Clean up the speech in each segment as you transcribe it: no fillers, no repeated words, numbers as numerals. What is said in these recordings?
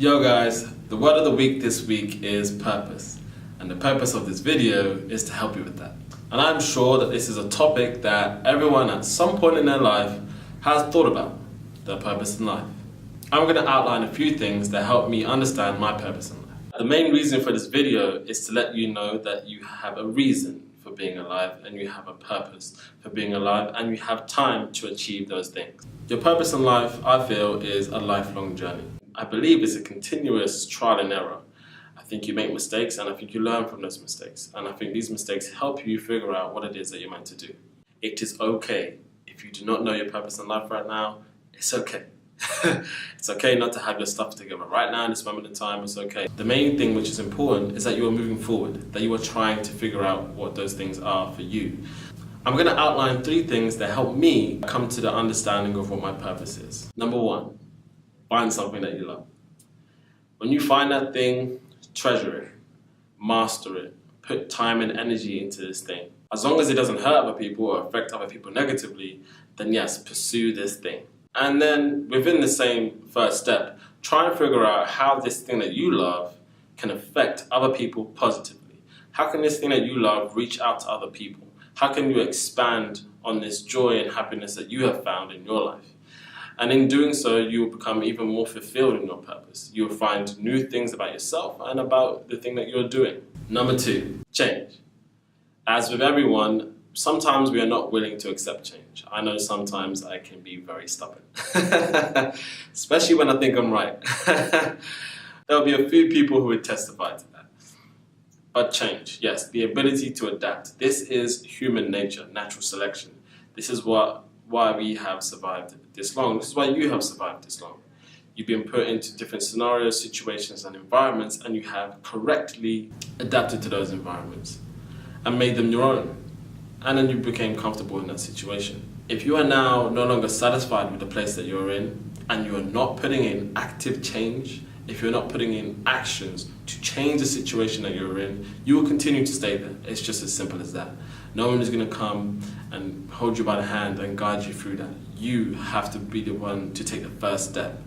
Yo guys, the word of the week this week is purpose. And the purpose of this video is to help you with that. And I'm sure that this is a topic that everyone at some point in their life has thought about, their purpose in life. I'm going to outline a few things that help me understand my purpose in life. The main reason for this video is to let you know that you have a reason for being alive and you have a purpose for being alive and you have time to achieve those things. Your purpose in life, I feel, is a lifelong journey. I believe it's a continuous trial and error. I think you make mistakes and I think you learn from those mistakes. And I think these mistakes help you figure out what it is that you're meant to do. It is okay. If you do not know your purpose in life right now, it's okay. It's okay not to have your stuff together. Right now, in this moment in time, it's okay. The main thing which is important is that you are moving forward, that you are trying to figure out what those things are for you. I'm going to outline 3 things that help me come to the understanding of what my purpose is. Number 1, find something that you love. When you find that thing, treasure it, master it, put time and energy into this thing. As long as it doesn't hurt other people or affect other people negatively, then yes, pursue this thing. And then within the same first step, try and figure out how this thing that you love can affect other people positively. How can this thing that you love reach out to other people? How can you expand on this joy and happiness that you have found in your life? And in doing so, you will become even more fulfilled in your purpose. You will find new things about yourself and about the thing that you're doing. Number 2, change. As with everyone, sometimes we are not willing to accept change. I know sometimes I can be very stubborn, especially when I think I'm right. There'll be a few people who would testify to that. But change, yes, the ability to adapt. This is human nature, natural selection. This is why we have survived this long. This is why you have survived this long. You've been put into different scenarios, situations, and environments, and you have correctly adapted to those environments and made them your own. And then you became comfortable in that situation. If you are now no longer satisfied with the place that you're in, and you are not putting in active change, if you're not putting in actions to change the situation that you're in, you will continue to stay there. It's just as simple as that. No one is going to come and hold you by the hand and guide you through that. You have to be the one to take the first step.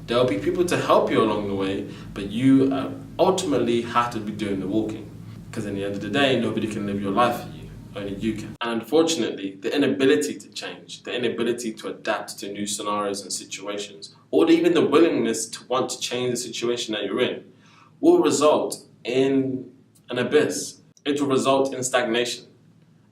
There will be people to help you along the way, but you ultimately have to be doing the walking. Because at the end of the day, nobody can live your life for you. Only you can. And unfortunately, the inability to change, the inability to adapt to new scenarios and situations, or even the willingness to want to change the situation that you're in, will result in an abyss. It will result in stagnation.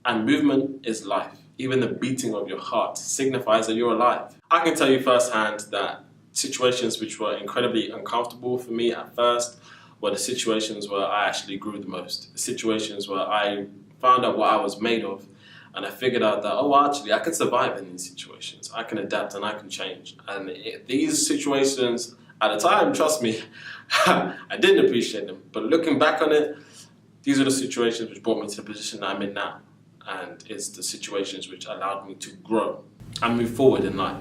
And movement is life. Even the beating of your heart signifies that you're alive. I can tell you firsthand that situations which were incredibly uncomfortable for me at first were the situations where I actually grew the most. The situations where I found out what I was made of, and I figured out that, oh, actually, I can survive in these situations. I can adapt and I can change. And these situations, at the time, trust me, I didn't appreciate them. But looking back on it, these are the situations which brought me to the position that I'm in now. And it's the situations which allowed me to grow and move forward in life.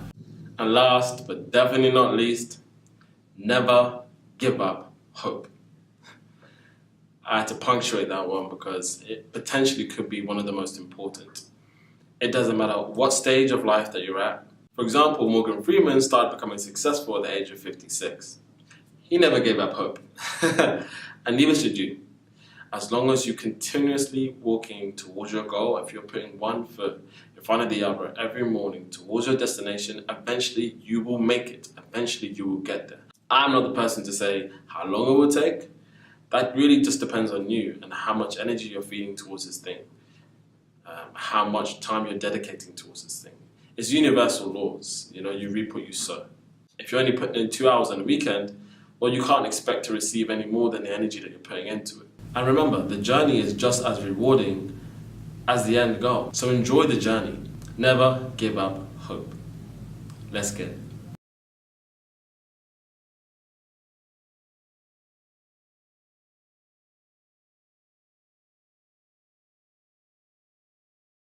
And last, but definitely not least, never give up hope. I had to punctuate that one because it potentially could be one of the most important. It doesn't matter what stage of life that you're at. For example, Morgan Freeman started becoming successful at the age of 56. He never gave up hope. And neither should you. As long as you continuously walking towards your goal, if you're putting one foot in front of the other every morning towards your destination, eventually you will make it. Eventually you will get there. I'm not the person to say how long it will take. That really just depends on you and how much energy you're feeding towards this thing, how much time you're dedicating towards this thing. It's universal laws, you reap what you sow. If you're only putting in 2 hours on the weekend, well, you can't expect to receive any more than the energy that you're putting into it. And remember, the journey is just as rewarding as the end goal. So enjoy the journey. Never give up hope. Let's get it.